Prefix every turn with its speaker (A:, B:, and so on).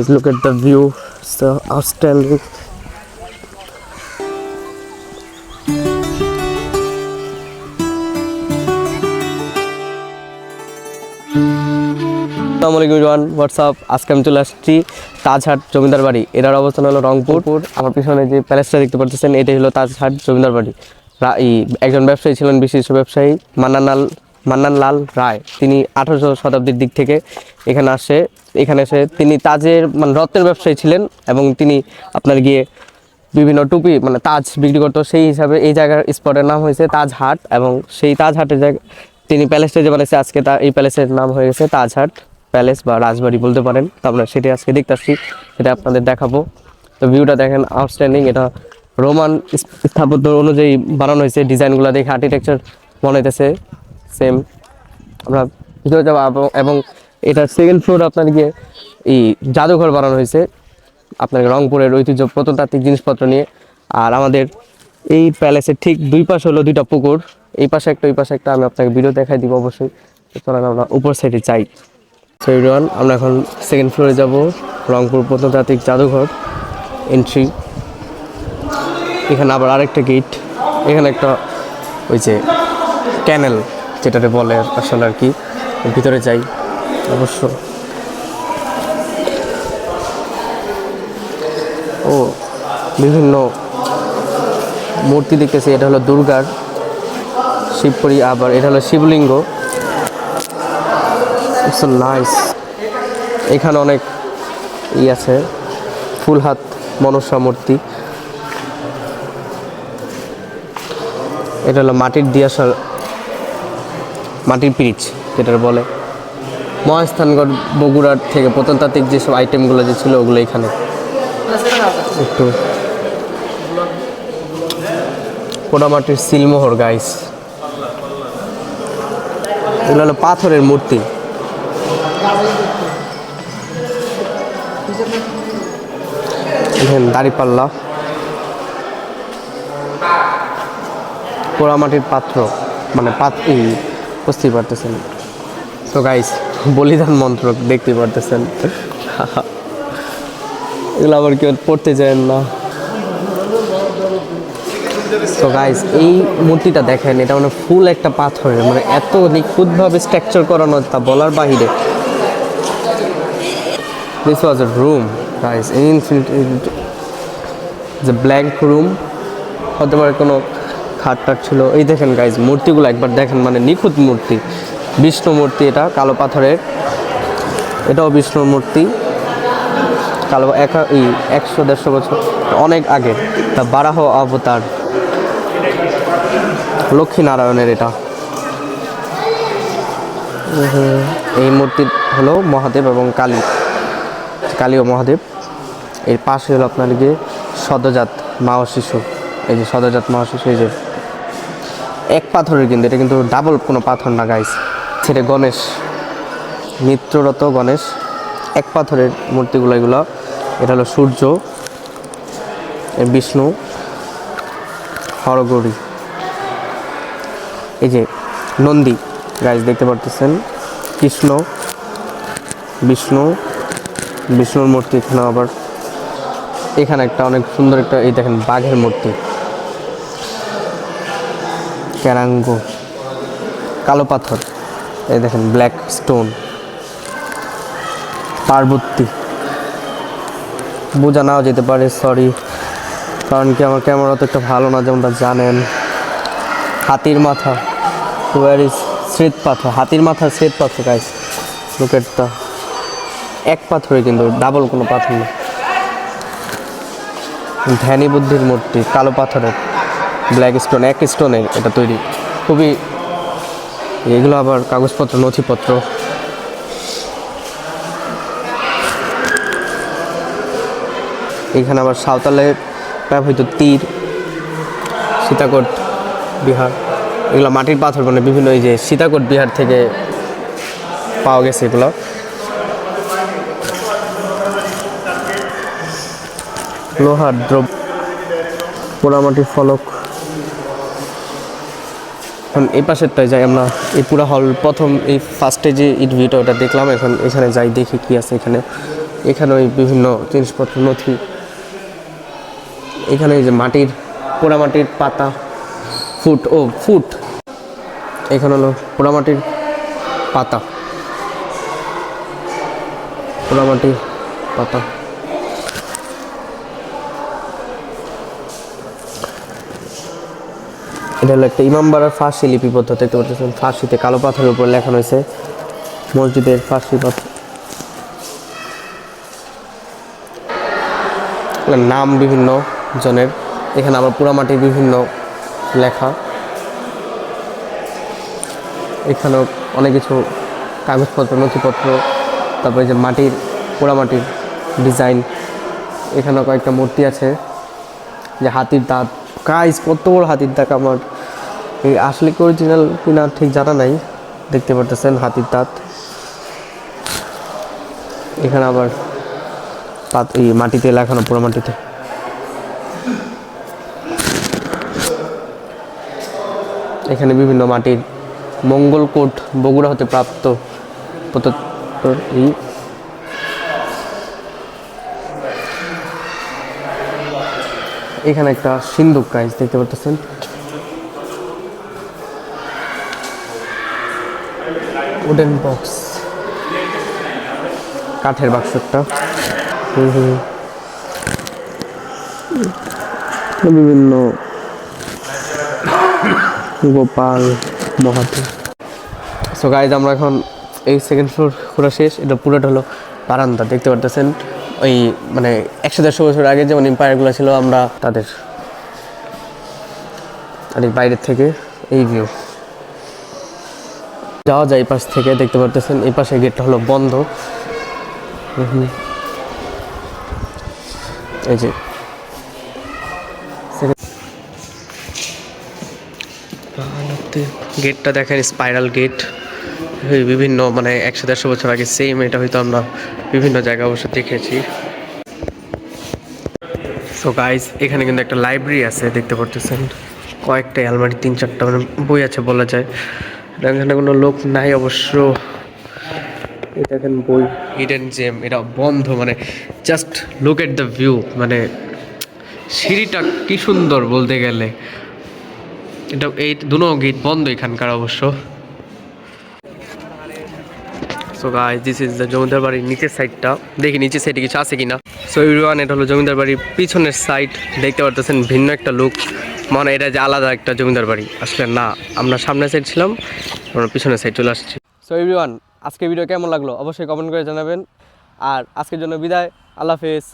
A: Look at the view, it's so outstanding. আসসালামু আলাইকুম everyone, WhatsApp. আজকে আমি চলে আসছি তাজহাট জমিদার বাড়ি। এটার অবস্থান হলো রংপুর। আমার পিছনে যে প্যালেসটা দেখতে পাচ্ছেন এটাই হলো তাজহাট জমিদার বাড়ি। একজন ব্যবসায়ী ছিলেন, বিশিষ্ট ব্যবসায়ী মান্নান লাল রায়। তিনি 18শো শতাব্দীর দিক থেকে এখানে এসে তিনি তাজের রত্নের ব্যবসায়ী ছিলেন এবং তিনি আপনার গিয়ে বিভিন্ন টুপি তাজ বিক্রি করতো। সেই হিসাবে এই জায়গার স্পটের নাম হয়েছে তাজহাট এবং সেই তাজহাটের জায়গা তিনি প্যালেসটা যে বানাইছে আজকে এই প্যালেসের নাম হয়ে গেছে তাজহাট প্যালেস বা রাজবাড়ি বলতে পারেন। তো আমরা সেটা আজকে দেখতে আসছি, সেটা আপনাদের দেখাবো। তো ভিউটা দেখেন, আউটস্ট্যান্ডিং। এটা রোমান স্থাপত্য অনুযায়ী বানানো হয়েছে। ডিজাইনগুলো দেখে আর্কিটেকচার মনে হইতেছে সেম। আমরা ভিতরে যাবো এবং এটা সেকেন্ড ফ্লোর আপনার গিয়ে এই জাদুঘর বানানো হয়েছে আপনার রংপুরের ঐতিহ্য প্রত্নতাত্ত্বিক জিনিসপত্র নিয়ে। আর আমাদের এই প্যালেসের ঠিক দুই পাশে হলো দুইটা পুকুর, এই পাশে একটা ওই পাশে একটা। আমি আপনাকে ভিডিও দেখাই দিব অবশ্যই। চলেন আমরা উপর সাইডে যাই। সো এভরিওয়ান, আমরা এখন সেকেন্ড ফ্লোরে যাব। রংপুর প্রত্নতাত্ত্বিক জাদুঘর এন্ট্রি। এখানে আবার আরেকটা গেট। এখানে একটা ওই যে ক্যানেল যেটাতে বলে আসলে আর কি। ভিতরে যাই অবশ্য। ও বিভিন্ন মূর্তি দেখতেছি। এটা হলো দুর্গার শিবপুরি, আবার এটা হলো শিবলিঙ্গ। It's nice. এখানে অনেক আছে, ফুল হাত মনসা মূর্তি। এটা হলো মাটির দিয়াশাল, মাটির পিরিচ যেটা বলে। মহাস্থানগড় বগুড়ার থেকে প্রত্নতাত্ত্বিক যেসব আইটেমগুলো যে ছিল ওগুলো এখানে। একটু পোড়ামাটির সিলমোহর গাইস। এগুলো হলো পাথরের মূর্তি। দাঁড়িপাল্লা, পোড়ামাটির পাত্র বুঝতেই পারতেছেন। তো গাইস, বলিদান মন্ত্র দেখতে পারতেছেন। এগুলো আবার কেউ পড়তে চান না। তো গাইস, এই মূর্তিটা দেখেন, এটা ফুল একটা পাথরের, এত নিখুঁতভাবে স্ট্রাকচার করানো তা বলার বাহিরে। This was A room guys, যে ব্ল্যাঙ্ক রুম, হতে পারে কোনো খাটটাট ছিল। এই দেখেন গাইস, মূর্তিগুলো একবার দেখেন, নিখুঁত মূর্তি। বিষ্ণু মূর্তি, এটা কালো পাথরের। এটাও বিষ্ণুর মূর্তি, কালো 100-150 বছর অনেক আগে। তা বারাহ অবতার লক্ষ্মীনারায়ণের এটা। এই মূর্তি হলো মহাদেব এবং কালী ও মহাদেব। এর পাশে হলো আপনার গিয়ে সদ্যজাত মা ও শিশু। এই যে সদ্যজাত মা ও শিশু, এই যে এক পাথরের, কিন্তু এটা কিন্তু ডাবল কোনো পাথর না গাইস। সেটা গণেশ, নিত্যরত গণেশ, এক পাথরের মূর্তিগুলো এগুলো। এটা হলো সূর্য, বিষ্ণু, হরগৌরী। এই যে নন্দী গাইস দেখতে পারতেছেন, কৃষ্ণ, বিষ্ণুর মূর্তি। এখানে আবার এখানে একটা অনেক সুন্দর একটা, এই দেখেন বাঘের মূর্তি, ক্যারাঙ্গ, কালো পাথর। এই দেখেন ব্ল্যাক স্টোন, পার্বতী। বোঝা নাও যেতে পারে, সরি, কারণ কি আমার ক্যামেরা তো একটা ভালো না, যেমনটা জানেন। হাতির মাথা, ওয়ার ইজ শ্বেত পাথর, হাতির মাথার শ্বেত পাথর গাইস। লুক এট দা, এক পাথরে কিন্তু ডাবল কোনো পাথর না। ধ্যানী বুদ্ধির মূর্তি, কালো পাথরের, ব্ল্যাক স্টোন, এক স্টোনের এটা তৈরি। খুবই, এগুলো আবার কাগজপত্র, নথিপত্র। এখানে আবার সাঁওতালের ব্যবহৃত তীর, সীতাকোট বিহার। এগুলো মাটির পাথর, বিভিন্ন এই যে সীতাকোট বিহার থেকে পাওয়া গেছে এগুলো। লোহার দ্রব্য, পোড়ামাটির ফলক। এখন এই পাশেরটায় যাই আমরা। এই পুরো হল প্রথম এই ফার্স্টে যে ভিউটা ওটা দেখলাম। এখন এখানে যাই, দেখি কি আছে এখানে। এখানে ওই বিভিন্ন জিনিসপত্র নথি, এখানে এই যে মাটির পোড়ামাটির পাতা, ফুট, এখানে হলো পোড়ামাটির পাতা, পোড়ামাটির পাতা। এটা হলো একটা ইমামবাড়ার ফার্সি লিপিবদ্ধ, দেখতে পাচ্ছেন ফার্সিতে কালো পাথরের উপর লেখানো হয়েছে মসজিদের ফার্সি পাথর, নাম বিভিন্ন জনের। এখানে আবার পোড়ামাটির বিভিন্ন লেখা, এখানেও অনেক কিছু কাগজপত্র, নথিপত্র, তারপরে যে মাটির পোড়ামাটির ডিজাইন। এখানেও কয়েকটা মূর্তি আছে, যে হাতির দাঁত, গাইস কত বড় হাতির দাঁত! আমার এই আসলে কি অরিজিনাল কিনা ঠিক জানা নাই। দেখতে পারতেছেন হাতির দাঁত। এখানে আবার এই মাটিতে লেখানো, পোড়ামাটিতে। এখানে বিভিন্ন মাটির মঙ্গলকোট বগুড়া হতে প্রাপ্ত এখানে একটা সিন্দুক গাইস, দেখতে পাচ্ছেন। উডেন বক্স, কাঠের বাক্স একটা। বিভিন্ন গোপাল মহাতি। সো গাইজ আমরা এখন এই সেকেন্ড ফ্লোর ঘোরা শেষ। এটা পুরোটা হলো বারান্দা, দেখতে পারতেছেন। ওই মানে 100-150 বছর আগে যেমন এম্পায়ারগুলো ছিল, আমরা তাদের আর এই বাইরের থেকে এই ভিউ যাওয়া যায় এই পাশ থেকে, দেখতে পারতেছেন। এই পাশে গেটটা হলো বন্ধ। এই যে গেটটা দেখেন, স্পাইরাল গেট। বিভিন্ন মানে 100-150 বছর আগে সেম এটা হয়তো আমরা বিভিন্ন জায়গায় অবশ্য দেখেছি। সো গাইজ এখানে কিন্তু একটা লাইব্রেরি আছে, দেখতে পারতেছেন। কয়েকটা আলমারি, 3-4টা মানে বই আছে বলা যায়। এখানে কোনো লোক নাই অবশ্য। এটা দেখেন বই, হিডেন জেম, এটা বন্ধ। মানে just look at the view, মানে সিঁড়িটা কি সুন্দর বলতে গেলে। এটা এই দুটো গেট বন্ধ এখানকার অবশ্য। So guys this is the জমিদার বাড়ির নিচের সাইডটা। দেখি নিচের সাইডে কিছু আছে কিনা। সো এভরিওয়ান, এটা হলো জমিদার বাড়ির পিছনের সাইড, দেখতে পারতেছেন। ভিন্ন একটা লুক, মানে এটা যে আলাদা একটা জমিদার বাড়ি। আসলে না, আমরা সামনের সাইড ছিলাম, আমরা পিছনের সাইড চলে আসছি। সো এভরিওয়ান, আজকে ভিডিও কেমন লাগলো অবশ্যই কমেন্ট করে জানাবেন। আর আজকের জন্য বিদায়, আল্লাহ হাফেজ।